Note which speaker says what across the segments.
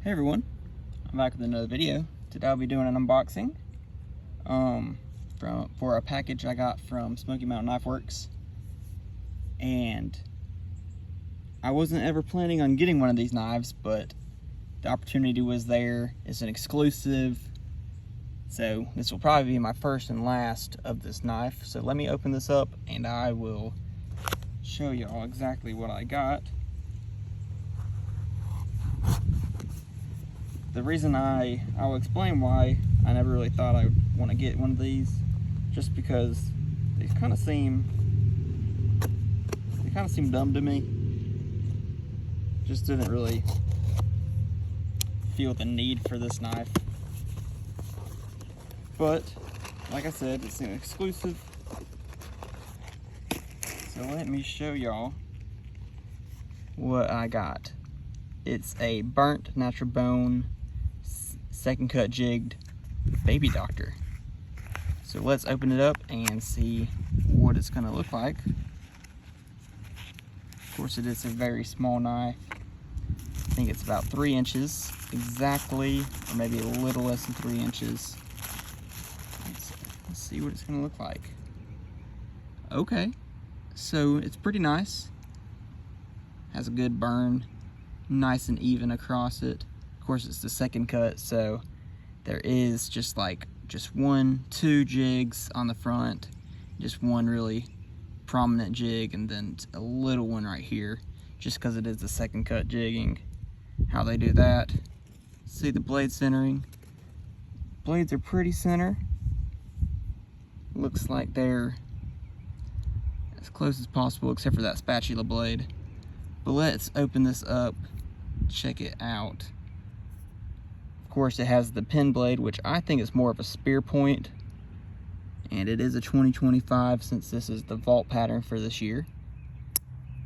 Speaker 1: Hey everyone, I'm back with another video. Today I'll be doing an unboxing for a package I got from Smoky Mountain Knife Works, and I wasn't ever planning on getting one of these knives, but the opportunity was there. It's an exclusive, so this will probably be my first and last of this knife. So let me open this up and I will show y'all exactly what I got. The reason I will explain why I never really thought I would want to get one of these, just because they kind of seem dumb to me. Just didn't really feel the need for this knife. But like I said, it's an exclusive. So let me show y'all what I got. It's a burnt natural bone second cut jigged baby doctor. So let's open it up and see what it's gonna look like. Of course, it is a very small knife. I think it's about 3 inches exactly, or maybe a little less than 3 inches. Let's see what it's gonna look like. Okay, so it's pretty nice. Has a good burn, nice and even across it. Of course, it's the second cut, so there is just 2 jigs on the front, just one really prominent jig, and then a little one right here, just because it is the second cut jigging. How they do that. See the blade centering. Blades are pretty center. Looks like they're as close as possible, except for that spatula blade. But let's open this up, check it out. Of course, it has the pin blade, which I think is more of a spear point, and it is a 2025 since this is the vault pattern for this year.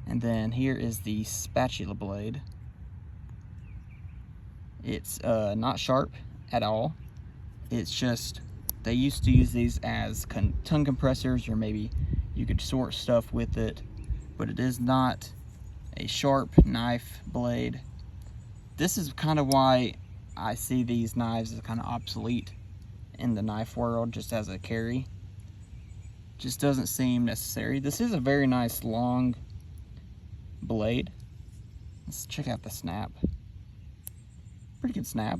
Speaker 1: And then here is the spatula blade. It's not sharp at all. It's just, they used to use these as tongue compressors, or maybe you could sort stuff with it, but it is not a sharp knife blade. This is kind of why I see these knives as kind of obsolete in the knife world, just as a carry. Just doesn't seem necessary. This is a very nice long blade. Let's check out the snap. Pretty good snap.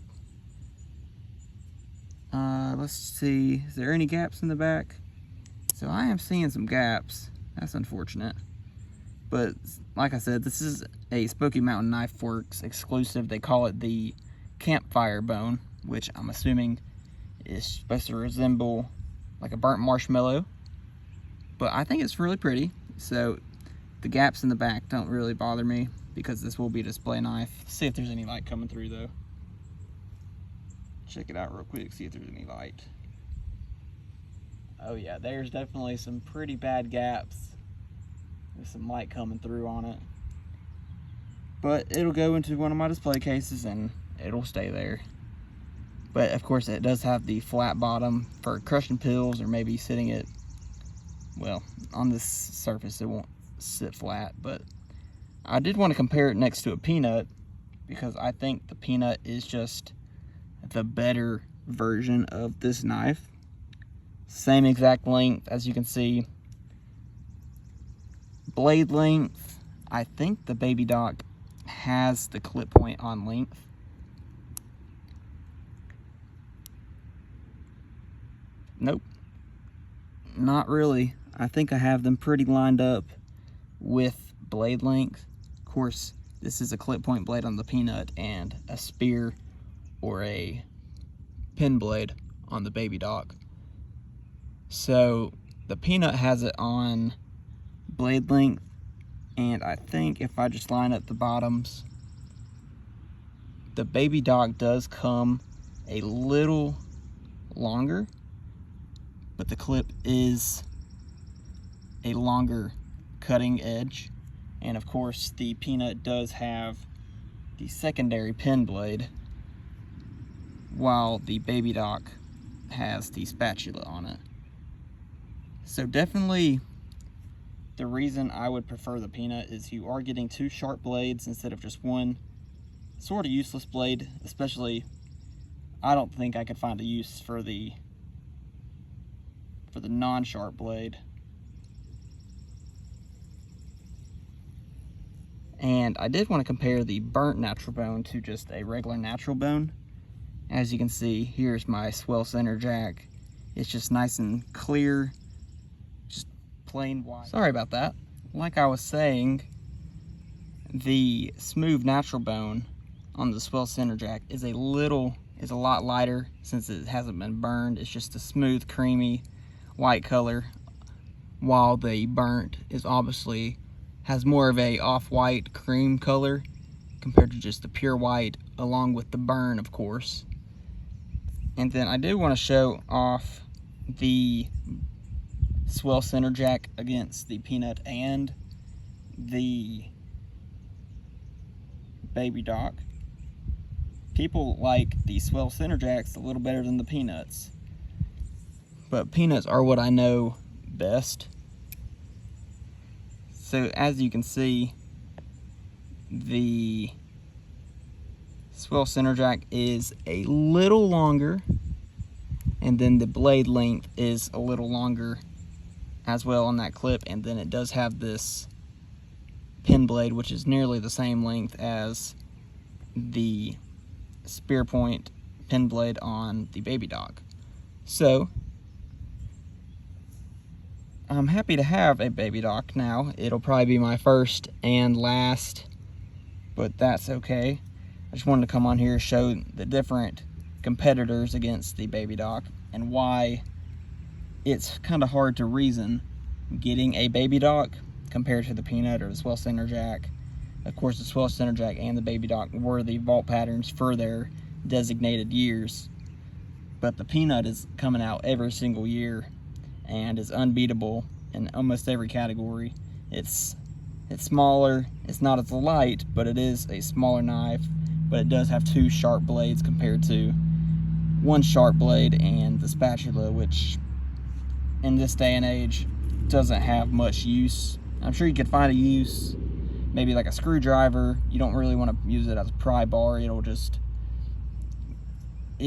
Speaker 1: Let's see, is there any gaps in the back? So I am seeing some gaps. That's unfortunate. But like I said, this is a Smoky Mountain Knife Works exclusive. They call it the campfire bone, which I'm assuming is supposed to resemble like a burnt marshmallow. But I think it's really pretty. So the gaps in the back don't really bother me, because this will be a display knife. Let's see if there's any light coming through though. Check it out real quick, see if there's any light. Oh yeah, there's definitely some pretty bad gaps. There's some light coming through on it. But it'll go into one of my display cases and it'll stay there. But of course, it does have the flat bottom for crushing pills, or maybe sitting it, well, on this surface it won't sit flat. But I did want to compare it next to a peanut, because I think the peanut is just the better version of this knife. Same exact length, as you can see. Blade length, I think the Baby Doc has the clip point on length. Nope, not really. I think I have them pretty lined up with blade length. Of course, this is a clip point blade on the peanut, and a spear or a pin blade on the Baby Doc. So the peanut has it on blade length, and I think if I just line up the bottoms, the Baby Doc does come a little longer, but the clip is a longer cutting edge. And of course, the peanut does have the secondary pin blade, while the Baby Doc has the spatula on it. So definitely the reason I would prefer the peanut is you are getting 2 sharp blades instead of just one sort of useless blade, especially I don't think I could find a use for the non-sharp blade. And I did want to compare the burnt natural bone to just a regular natural bone. As you can see, here's my swell center jack. It's just nice and clear, just plain white. Sorry about that. Like I was saying, the smooth natural bone on the swell center jack is a lot lighter since it hasn't been burned. It's just a smooth, creamy white color, while the burnt is obviously has more of a off-white cream color compared to just the pure white, along with the burn, of course. And then I do want to show off the swell center jack against the Peanut and the Baby Doc. People like the swell center jacks a little better than the Peanuts, but Peanuts are what I know best. So as you can see, the swell center jack is a little longer, and then the blade length is a little longer as well on that clip, and then it does have this pin blade, which is nearly the same length as the spear point pin blade on the Baby Doc. So I'm happy to have a Baby Doc now. It'll probably be my first and last, but that's okay. I just wanted to come on here and show the different competitors against the Baby Doc and why it's kind of hard to reason getting a Baby Doc compared to the Peanut or the swell center jack. Of course, the swell center jack and the Baby Doc were the vault patterns for their designated years, but the Peanut is coming out every single year and is unbeatable in almost every category. It's smaller, it's not as light, but it is a smaller knife, but it does have two sharp blades compared to one sharp blade and the spatula, which in this day and age doesn't have much use. I'm sure you could find a use, maybe like a screwdriver. You don't really want to use it as a pry bar. It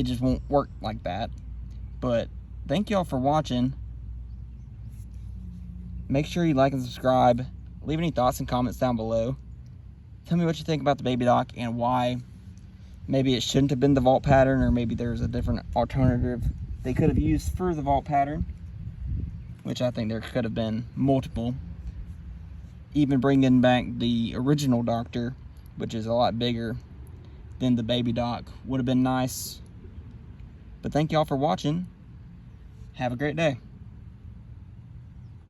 Speaker 1: just won't work like that. But thank y'all for watching. Make sure you like and subscribe. Leave any thoughts and comments down below. Tell me what you think about the Baby Doc and why maybe it shouldn't have been the vault pattern, or maybe there's a different alternative they could have used for the vault pattern, which I think there could have been multiple. Even bringing back the original Doctor, which is a lot bigger than the Baby Doc, would have been nice. But thank y'all for watching. Have a great day.